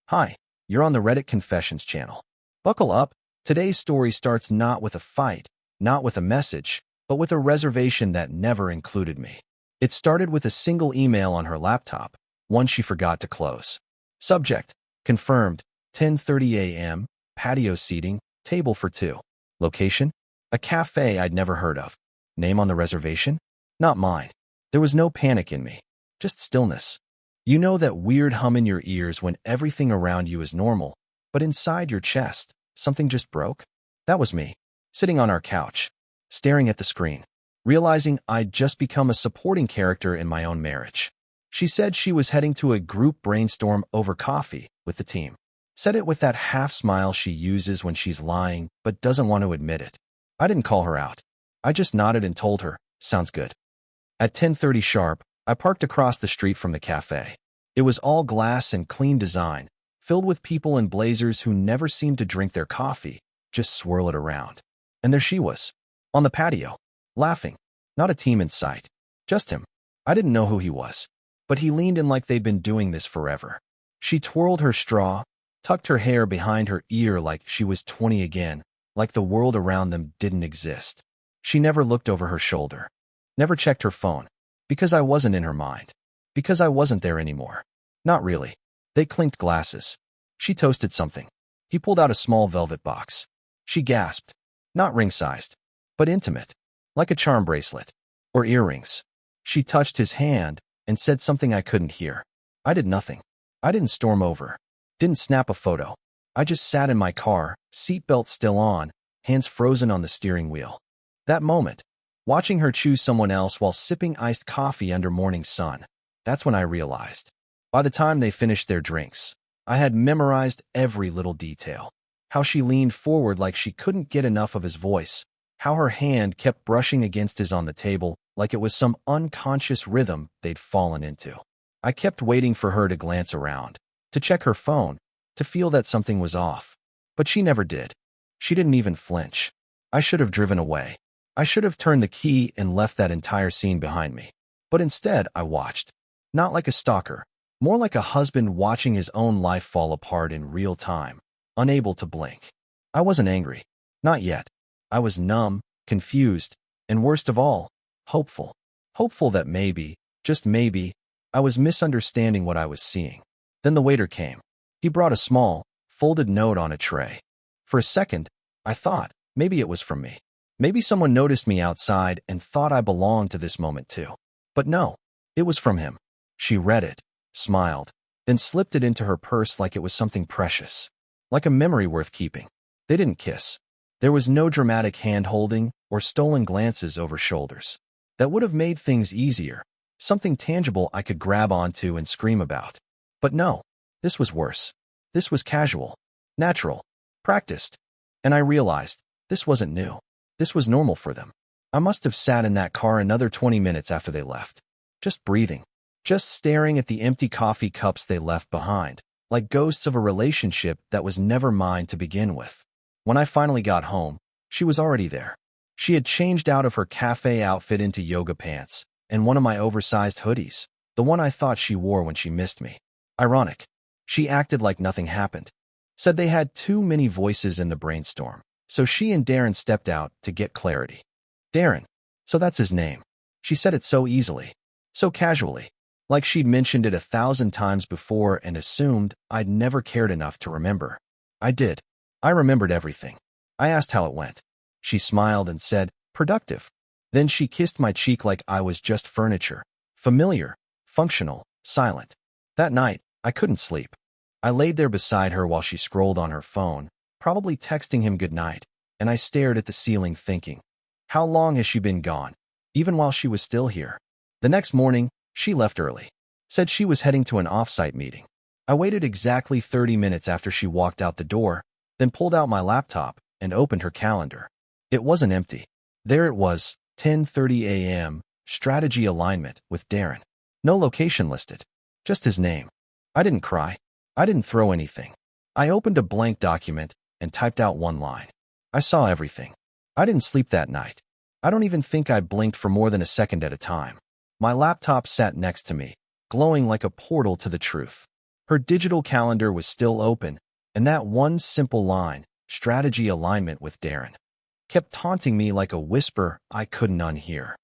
Hi, you're on the Reddit Confessions channel. Buckle up. Today's story starts not with a fight, not with a message, but with a reservation that never included me. It started with a single email on her laptop, one she forgot to close. Subject: confirmed, 10:30 a.m., patio seating, table for two. Location: a cafe I'd never heard of. Name on the reservation: not mine. There was no panic in me, just stillness. You know that weird hum in your ears when everything around you is normal, but inside your chest, something just broke? That was me, sitting on our couch, staring at the screen, realizing I'd just become a supporting character in my own marriage. She said she was heading to a group brainstorm over coffee with the team. Said it with that half smile she uses when she's lying but doesn't want to admit it. I didn't call her out. I just nodded and told her, sounds good. At 10:30 sharp, I parked across the street from the cafe. It was all glass and clean design, filled with people in blazers who never seemed to drink their coffee, just swirl it around. And there she was, on the patio, laughing. Not a team in sight, just him. I didn't know who he was, but he leaned in like they'd been doing this forever. She twirled her straw, tucked her hair behind her ear like she was 20 again, like the world around them didn't exist. She never looked over her shoulder, never checked her phone, because I wasn't in her mind, because I wasn't there anymore. Not really. They clinked glasses. She toasted something. He pulled out a small velvet box. She gasped. Not ring-sized, but intimate, like a charm bracelet, or earrings. She touched his hand and said something I couldn't hear. I did nothing. I didn't storm over, didn't snap a photo. I just sat in my car, seatbelt still on, hands frozen on the steering wheel. That moment, watching her choose someone else while sipping iced coffee under morning sun, that's when I realized. By the time they finished their drinks, I had memorized every little detail. How she leaned forward like she couldn't get enough of his voice, how her hand kept brushing against his on the table like it was some unconscious rhythm they'd fallen into. I kept waiting for her to glance around, to check her phone, to feel that something was off. But she never did. She didn't even flinch. I should have driven away. I should have turned the key and left that entire scene behind me. But instead, I watched. Not like a stalker, more like a husband watching his own life fall apart in real time, unable to blink. I wasn't angry. Not yet. I was numb, confused, and worst of all, hopeful. Hopeful that maybe, just maybe, I was misunderstanding what I was seeing. Then the waiter came. He brought a small, folded note on a tray. For a second, I thought, maybe it was from me. Maybe someone noticed me outside and thought I belonged to this moment too. But no, it was from him. She read it, smiled, then slipped it into her purse like it was something precious, like a memory worth keeping. They didn't kiss. There was no dramatic hand-holding or stolen glances over shoulders. That would have made things easier, something tangible I could grab onto and scream about. But no, this was worse. This was casual, natural, practiced. And I realized, this wasn't new. This was normal for them. I must have sat in that car another 20 minutes after they left, just breathing, just staring at the empty coffee cups they left behind, like ghosts of a relationship that was never mine to begin with. When I finally got home, she was already there. She had changed out of her cafe outfit into yoga pants and one of my oversized hoodies, the one I thought she wore when she missed me. Ironic. She acted like nothing happened. Said they had too many voices in the brainstorm, so she and Darren stepped out to get clarity. Darren. So that's his name. She said it so easily, so casually, like she'd mentioned it 1,000 times before and assumed I'd never cared enough to remember. I did. I remembered everything. I asked how it went. She smiled and said, productive. Then she kissed my cheek like I was just furniture, familiar, functional, silent. That night, I couldn't sleep. I laid there beside her while she scrolled on her phone, probably texting him goodnight, and I stared at the ceiling thinking, how long has she been gone, even while she was still here? The next morning, she left early, said she was heading to an off-site meeting. I waited exactly 30 minutes after she walked out the door, then pulled out my laptop and opened her calendar. It wasn't empty. There it was, 10:30 a.m., strategy alignment with Darren. No location listed, just his name. I didn't cry. I didn't throw anything. I opened a blank document and typed out one line. I saw everything. I didn't sleep that night. I don't even think I blinked for more than a second at a time. My laptop sat next to me, glowing like a portal to the truth. Her digital calendar was still open, and that one simple line, strategy alignment with Darren, kept taunting me like a whisper I couldn't unhear.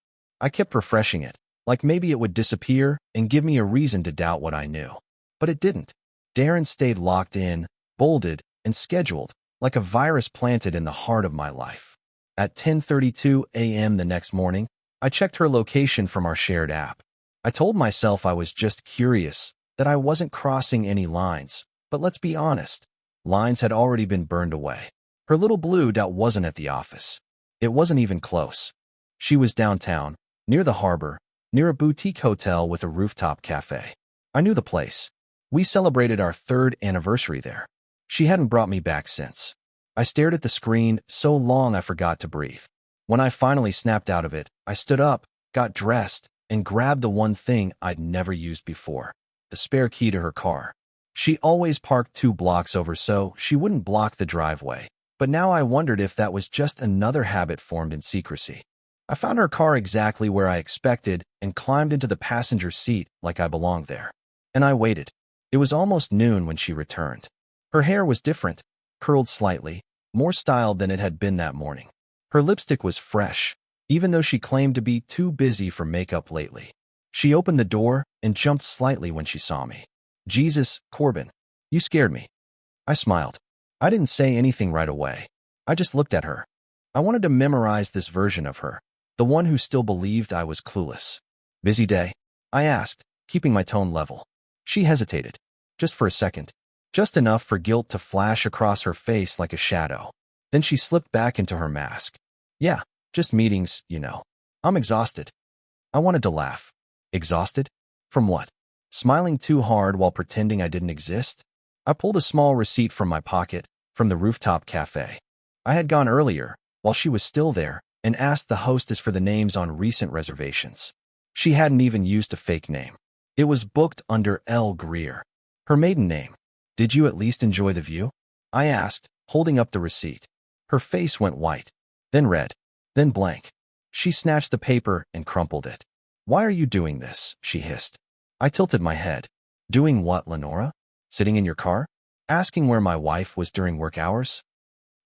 I kept refreshing it, like maybe it would disappear and give me a reason to doubt what I knew. But it didn't. Darren stayed locked in, bolded, and scheduled, like a virus planted in the heart of my life. At 10:32 a.m. the next morning, I checked her location from our shared app. I told myself I was just curious, that I wasn't crossing any lines, but let's be honest, lines had already been burned away. Her little blue dot wasn't at the office. It wasn't even close. She was downtown, near the harbor, near a boutique hotel with a rooftop cafe. I knew the place. We celebrated our 3rd anniversary there. She hadn't brought me back since. I stared at the screen so long I forgot to breathe. When I finally snapped out of it, I stood up, got dressed, and grabbed the one thing I'd never used before, the spare key to her car. She always parked 2 blocks over so she wouldn't block the driveway, but now I wondered if that was just another habit formed in secrecy. I found her car exactly where I expected and climbed into the passenger seat like I belonged there. And I waited. It was almost noon when she returned. Her hair was different, curled slightly, more styled than it had been that morning. Her lipstick was fresh, even though she claimed to be too busy for makeup lately. She opened the door and jumped slightly when she saw me. "Jesus, Corbin, you scared me." I smiled. I didn't say anything right away. I just looked at her. I wanted to memorize this version of her, the one who still believed I was clueless. "Busy day?" I asked, keeping my tone level. She hesitated, just for a second, just enough for guilt to flash across her face like a shadow. Then she slipped back into her mask. "Yeah, just meetings, you know. I'm exhausted." I wanted to laugh. Exhausted? From what? Smiling too hard while pretending I didn't exist? I pulled a small receipt from my pocket, from the rooftop cafe. I had gone earlier, while she was still there, and asked the hostess for the names on recent reservations. She hadn't even used a fake name. It was booked under L. Greer, her maiden name. "Did you at least enjoy the view?" I asked, holding up the receipt. Her face went white, then red, then blank. She snatched the paper and crumpled it. "Why are you doing this?" she hissed. I tilted my head. "Doing what, Lenora? Sitting in your car? Asking where my wife was during work hours?"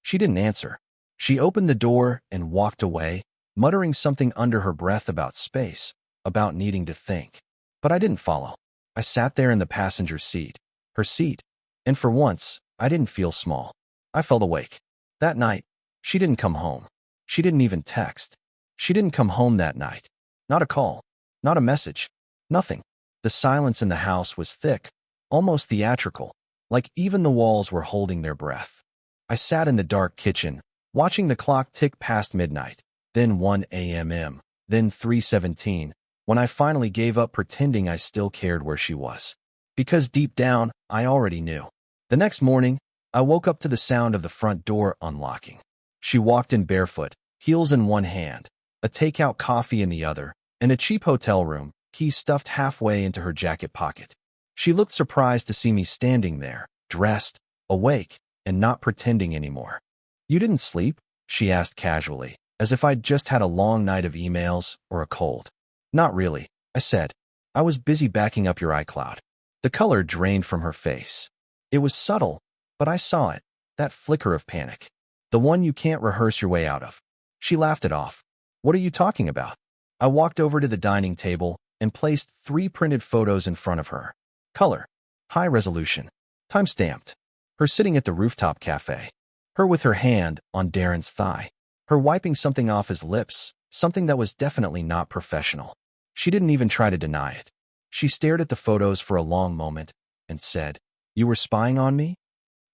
She didn't answer. She opened the door and walked away, muttering something under her breath about space, about needing to think. But I didn't follow. I sat there in the passenger seat, her seat, and for once, I didn't feel small. I felt awake. That night, she didn't come home. She didn't even text. She didn't come home that night. Not a call, not a message, nothing. The silence in the house was thick, almost theatrical, like even the walls were holding their breath. I sat in the dark kitchen, watching the clock tick past midnight, then 1 a.m., then 3:17, when I finally gave up pretending I still cared where she was. Because deep down, I already knew. The next morning, I woke up to the sound of the front door unlocking. She walked in barefoot, heels in one hand, a takeout coffee in the other, and a cheap hotel room, key stuffed halfway into her jacket pocket. She looked surprised to see me standing there, dressed, awake, and not pretending anymore. "You didn't sleep?" she asked casually, as if I'd just had a long night of emails or a cold. "Not really," I said. "I was busy backing up your iCloud." The color drained from her face. It was subtle, but I saw it, that flicker of panic. The one you can't rehearse your way out of. She laughed it off. "What are you talking about?" I walked over to the dining table and placed 3 printed photos in front of her. Color, high resolution, time-stamped. Her sitting at the rooftop cafe. Her with her hand on Darren's thigh. Her wiping something off his lips, something that was definitely not professional. She didn't even try to deny it. She stared at the photos for a long moment and said, "You were spying on me?"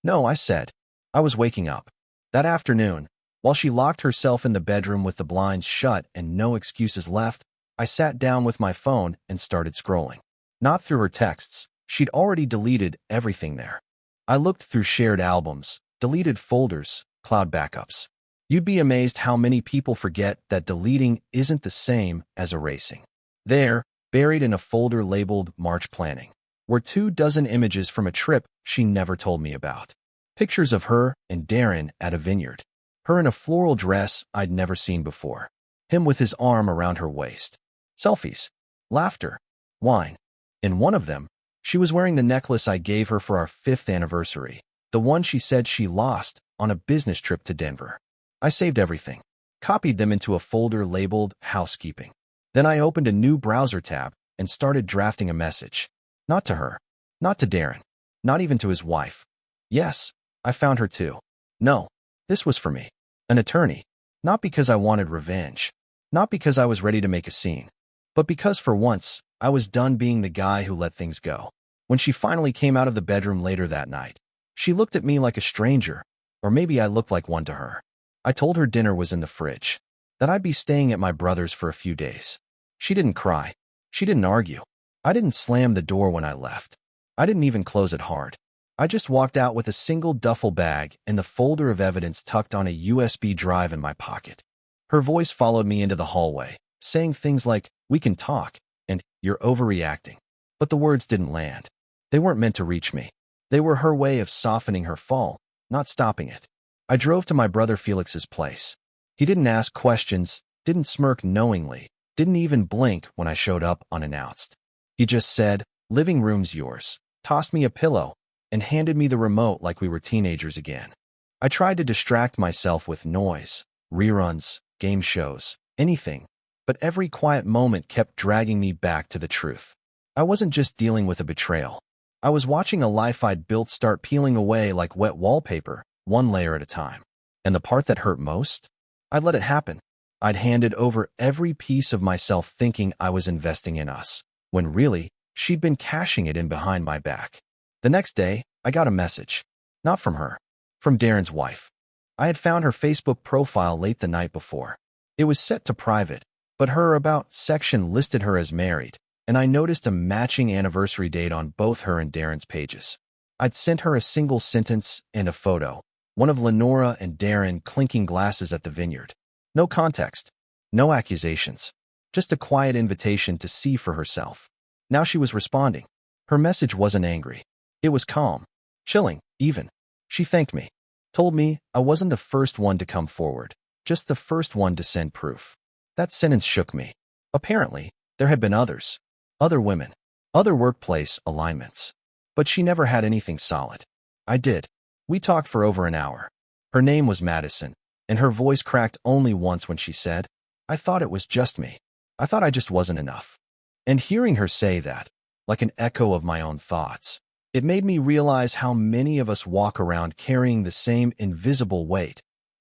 "No," I said. "I was waking up." That afternoon, while she locked herself in the bedroom with the blinds shut and no excuses left, I sat down with my phone and started scrolling. Not through her texts. She'd already deleted everything there. I looked through shared albums, deleted folders, cloud backups. You'd be amazed how many people forget that deleting isn't the same as erasing. There, buried in a folder labeled March Planning, were 24 images from a trip she never told me about. Pictures of her and Darren at a vineyard. Her in a floral dress I'd never seen before. Him with his arm around her waist. Selfies. Laughter. Wine. In one of them, She was wearing the necklace I gave her for our 5th anniversary, the one she said she lost on a business trip to Denver. I saved everything, copied them into a folder labeled housekeeping. Then I opened a new browser tab and started drafting a message. Not to her, not to Darren, not even to his wife. Yes, I found her too. No, this was for me, an attorney, not because I wanted revenge, not because I was ready to make a scene, but because for once, I was done being the guy who let things go. When she finally came out of the bedroom later that night, she looked at me like a stranger, or maybe I looked like one to her. I told her dinner was in the fridge, that I'd be staying at my brother's for a few days. She didn't cry. She didn't argue. I didn't slam the door when I left. I didn't even close it hard. I just walked out with a single duffel bag and the folder of evidence tucked on a USB drive in my pocket. Her voice followed me into the hallway, saying things like, "We can talk," and "You're overreacting." But the words didn't land. They weren't meant to reach me. They were her way of softening her fall, not stopping it. I drove to my brother Felix's place. He didn't ask questions, didn't smirk knowingly, didn't even blink when I showed up unannounced. He just said, "Living room's yours," tossed me a pillow, and handed me the remote like we were teenagers again. I tried to distract myself with noise, reruns, game shows, anything, but every quiet moment kept dragging me back to the truth. I wasn't just dealing with a betrayal. I was watching a life I'd built start peeling away like wet wallpaper, one layer at a time. And the part that hurt most? I'd let it happen. I'd handed over every piece of myself thinking I was investing in us, when really, she'd been cashing it in behind my back. The next day, I got a message. Not from her. From Darren's wife. I had found her Facebook profile late the night before. It was set to private, but her About section listed her as married, and I noticed a matching anniversary date on both her and Darren's pages. I'd sent her a single sentence and a photo, one of Lenora and Darren clinking glasses at the vineyard. No context, no accusations, just a quiet invitation to see for herself. Now she was responding. Her message wasn't angry. It was calm, chilling, even. She thanked me, told me I wasn't the first one to come forward, just the first one to send proof. That sentence shook me. Apparently, there had been others. Other women, other workplace alignments. But she never had anything solid. I did. We talked for over an hour. Her name was Madison, and her voice cracked only once when she said, "I thought it was just me. I thought I just wasn't enough." And hearing her say that, like an echo of my own thoughts, it made me realize how many of us walk around carrying the same invisible weight,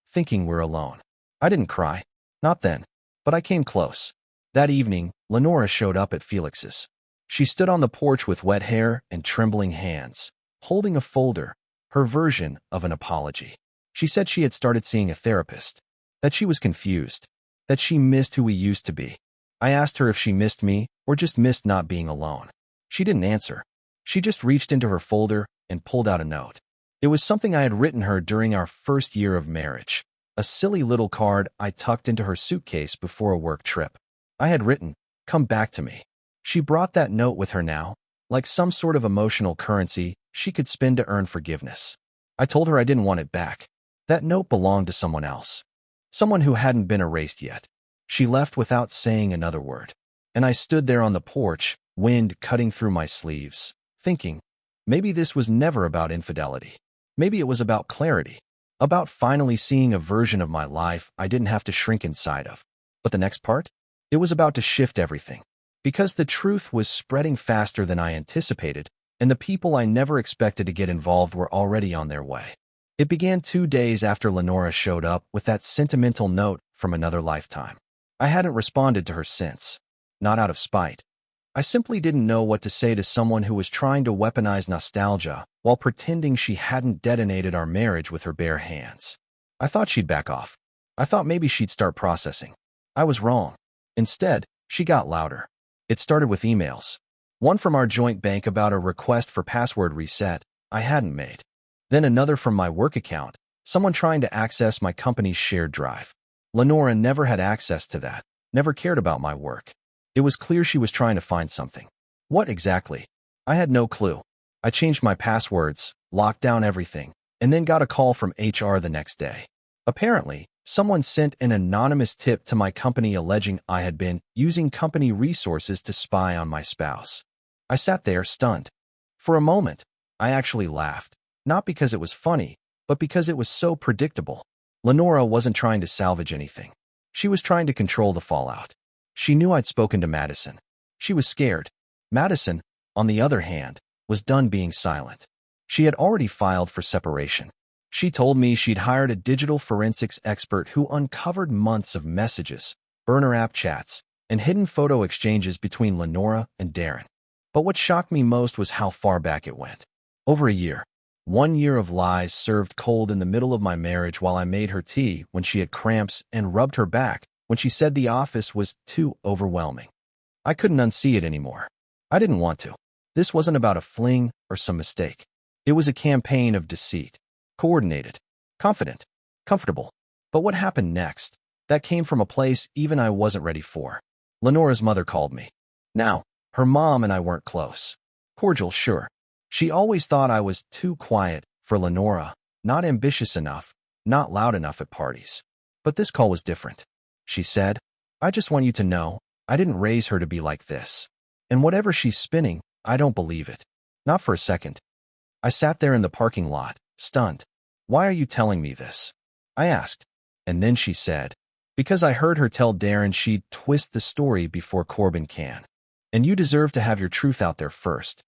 thinking we're alone. I didn't cry. Not then. But I came close. That evening, Lenora showed up at Felix's. She stood on the porch with wet hair and trembling hands, holding a folder, her version of an apology. She said she had started seeing a therapist, that she was confused, that she missed who we used to be. I asked her if she missed me or just missed not being alone. She didn't answer. She just reached into her folder and pulled out a note. It was something I had written her during our first year of marriage, a silly little card I tucked into her suitcase before a work trip. I had written, "Come back to me." She brought that note with her now, like some sort of emotional currency she could spend to earn forgiveness. I told her I didn't want it back. That note belonged to someone else, someone who hadn't been erased yet. She left without saying another word, and I stood there on the porch, wind cutting through my sleeves, thinking, maybe this was never about infidelity. Maybe it was about clarity, about finally seeing a version of my life I didn't have to shrink inside of. But the next part? It was about to shift everything. Because the truth was spreading faster than I anticipated, and the people I never expected to get involved were already on their way. It began 2 days after Lenora showed up with that sentimental note from another lifetime. I hadn't responded to her since, not out of spite. I simply didn't know what to say to someone who was trying to weaponize nostalgia while pretending she hadn't detonated our marriage with her bare hands. I thought she'd back off. I thought maybe she'd start processing. I was wrong. Instead, she got louder. It started with emails. One from our joint bank about a request for password reset I hadn't made. Then another from my work account, someone trying to access my company's shared drive. Lenora never had access to that, never cared about my work. It was clear she was trying to find something. What exactly? I had no clue. I changed my passwords, locked down everything, and then got a call from HR the next day. Apparently, someone sent an anonymous tip to my company alleging I had been using company resources to spy on my spouse. I sat there, stunned. For a moment, I actually laughed, not because it was funny, but because it was so predictable. Lenora wasn't trying to salvage anything. She was trying to control the fallout. She knew I'd spoken to Madison. She was scared. Madison, on the other hand, was done being silent. She had already filed for separation. She told me she'd hired a digital forensics expert who uncovered months of messages, burner app chats, and hidden photo exchanges between Lenora and Darren. But what shocked me most was how far back it went. Over a year. 1 year of lies served cold in the middle of my marriage while I made her tea when she had cramps and rubbed her back when she said the office was too overwhelming. I couldn't unsee it anymore. I didn't want to. This wasn't about a fling or some mistake. It was a campaign of deceit. Coordinated. Confident. Comfortable. But what happened next? That came from a place even I wasn't ready for. Lenora's mother called me. Now, her mom and I weren't close. Cordial, sure. She always thought I was too quiet for Lenora, not ambitious enough, not loud enough at parties. But this call was different. She said, I just want you to know, I didn't raise her to be like this. And whatever she's spinning, I don't believe it. Not for a second. I sat there in the parking lot, stunned. Why are you telling me this? I asked. And then she said, because I heard her tell Darren she'd twist the story before Corbin can. And you deserve to have your truth out there first.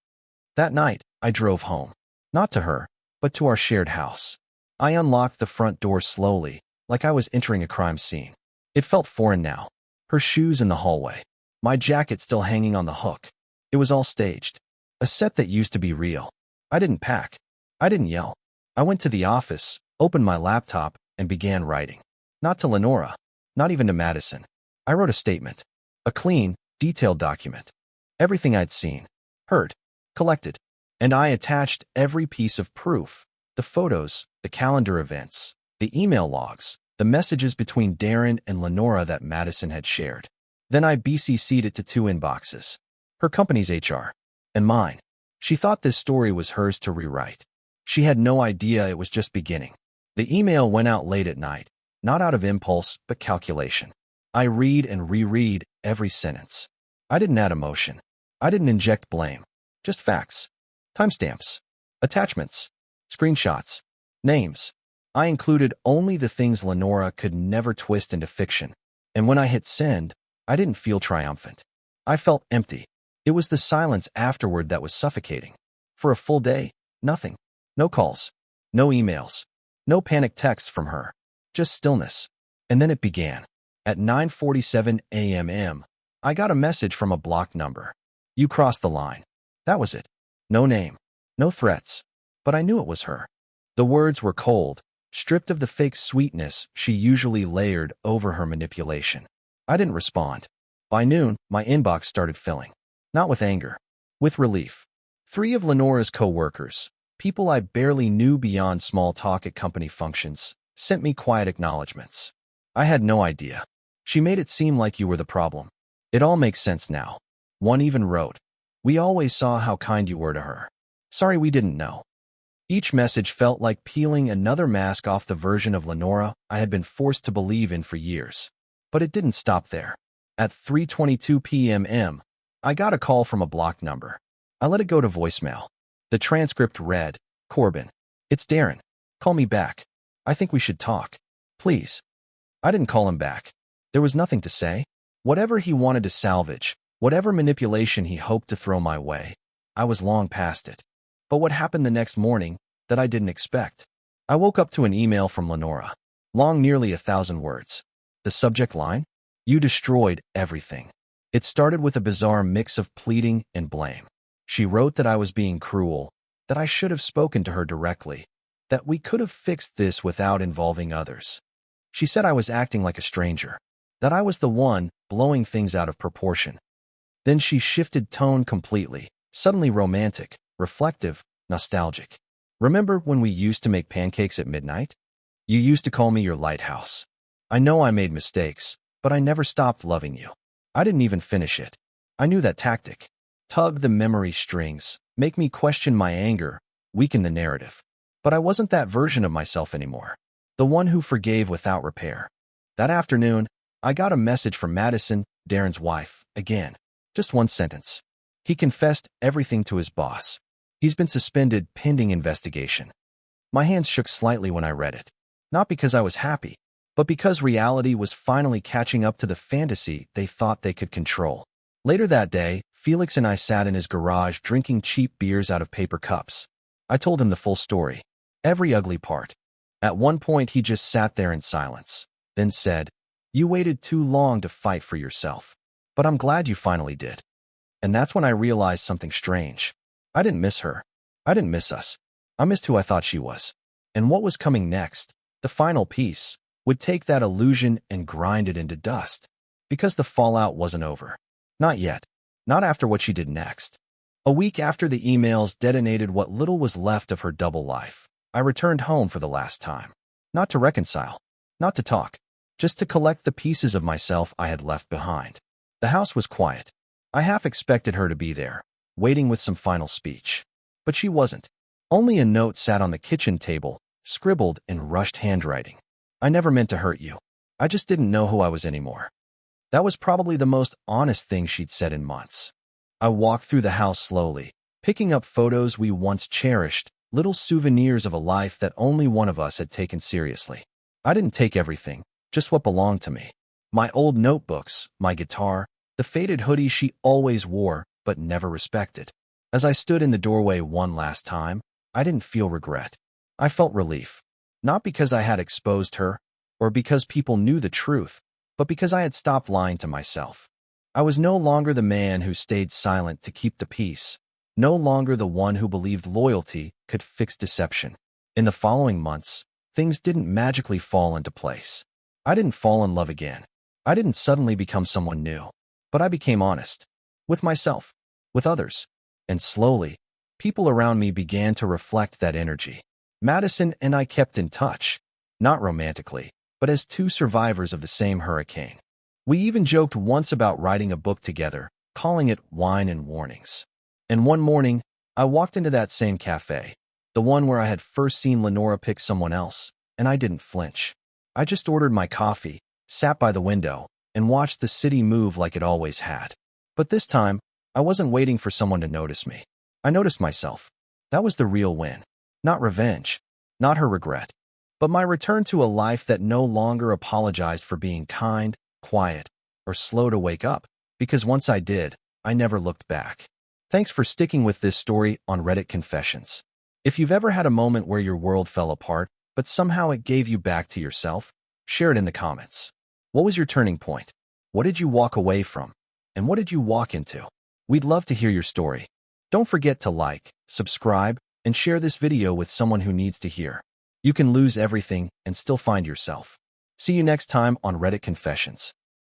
That night, I drove home. Not to her, but to our shared house. I unlocked the front door slowly, like I was entering a crime scene. It felt foreign now. Her shoes in the hallway. My jacket still hanging on the hook. It was all staged. A set that used to be real. I didn't pack. I didn't yell. I went to the office, opened my laptop, and began writing. Not to Lenora. Not even to Madison. I wrote a statement. A clean, detailed document. Everything I'd seen, heard, collected. And I attached every piece of proof. The photos, the calendar events, the email logs, the messages between Darren and Lenora that Madison had shared. Then I BCC'd it to 2 inboxes. Her company's HR. And mine. She thought this story was hers to rewrite. She had no idea it was just beginning. The email went out late at night, not out of impulse, but calculation. I read and reread every sentence. I didn't add emotion. I didn't inject blame. Just facts. Timestamps. Attachments. Screenshots. Names. I included only the things Lenora could never twist into fiction. And when I hit send, I didn't feel triumphant. I felt empty. It was the silence afterward that was suffocating. For a full day, nothing. No calls. No emails. No panic texts from her. Just stillness. And then it began. At 9:47 a.m., I got a message from a blocked number. You crossed the line. That was it. No name. No threats. But I knew it was her. The words were cold, stripped of the fake sweetness she usually layered over her manipulation. I didn't respond. By noon, my inbox started filling. Not with anger. With relief. 3 of Lenora's co-workers, people I barely knew beyond small talk at company functions, sent me quiet acknowledgments. I had no idea. She made it seem like you were the problem. It all makes sense now. One even wrote, we always saw how kind you were to her. Sorry we didn't know. Each message felt like peeling another mask off the version of Lenora I had been forced to believe in for years. But it didn't stop there. At 3:22 p.m., I got a call from a blocked number. I let it go to voicemail. The transcript read, Corbin, it's Darren. Call me back. I think we should talk. Please. I didn't call him back. There was nothing to say. Whatever he wanted to salvage, whatever manipulation he hoped to throw my way, I was long past it. But what happened the next morning that I didn't expect? I woke up to an email from Lenora. Long, nearly 1,000 words. The subject line? You destroyed everything. It started with a bizarre mix of pleading and blame. She wrote that I was being cruel, that I should have spoken to her directly, that we could have fixed this without involving others. She said I was acting like a stranger, that I was the one blowing things out of proportion. Then she shifted tone completely, suddenly romantic, reflective, nostalgic. Remember when we used to make pancakes at midnight? You used to call me your lighthouse. I know I made mistakes, but I never stopped loving you. I didn't even finish it. I knew that tactic. Tug the memory strings, make me question my anger, weaken the narrative. But I wasn't that version of myself anymore. The one who forgave without repair. That afternoon, I got a message from Madison, Darren's wife, again. Just one sentence. He confessed everything to his boss. He's been suspended pending investigation. My hands shook slightly when I read it. Not because I was happy, but because reality was finally catching up to the fantasy they thought they could control. Later that day, Felix and I sat in his garage drinking cheap beers out of paper cups. I told him the full story, every ugly part. At one point, he just sat there in silence, then said, "You waited too long to fight for yourself. But I'm glad you finally did." And that's when I realized something strange. I didn't miss her. I didn't miss us. I missed who I thought she was. And what was coming next, the final piece, would take that illusion and grind it into dust. Because the fallout wasn't over. Not yet. Not after what she did next. A week after the emails detonated what little was left of her double life, I returned home for the last time. Not to reconcile. Not to talk. Just to collect the pieces of myself I had left behind. The house was quiet. I half expected her to be there, waiting with some final speech. But she wasn't. Only a note sat on the kitchen table, scribbled in rushed handwriting. "I never meant to hurt you. I just didn't know who I was anymore." That was probably the most honest thing she'd said in months. I walked through the house slowly, picking up photos we once cherished, little souvenirs of a life that only one of us had taken seriously. I didn't take everything, just what belonged to me. My old notebooks, my guitar, the faded hoodie she always wore but never respected. As I stood in the doorway one last time, I didn't feel regret. I felt relief. Not because I had exposed her, or because people knew the truth, but because I had stopped lying to myself. I was no longer the man who stayed silent to keep the peace, no longer the one who believed loyalty could fix deception. In the following months, things didn't magically fall into place. I didn't fall in love again. I didn't suddenly become someone new. But I became honest. With myself. With others. And slowly, people around me began to reflect that energy. Madison and I kept in touch. Not romantically, but as two survivors of the same hurricane. We even joked once about writing a book together, calling it Wine and Warnings. And one morning, I walked into that same cafe, the one where I had first seen Lenora pick someone else, and I didn't flinch. I just ordered my coffee, sat by the window, and watched the city move like it always had. But this time, I wasn't waiting for someone to notice me. I noticed myself. That was the real win. Not revenge, not her regret, but my return to a life that no longer apologized for being kind, quiet, or slow to wake up, because once I did, I never looked back. Thanks for sticking with this story on Reddit Confessions. If you've ever had a moment where your world fell apart, but somehow it gave you back to yourself, share it in the comments. What was your turning point? What did you walk away from? And what did you walk into? We'd love to hear your story. Don't forget to like, subscribe, and share this video with someone who needs to hear. You can lose everything and still find yourself. See you next time on Reddit Confessions.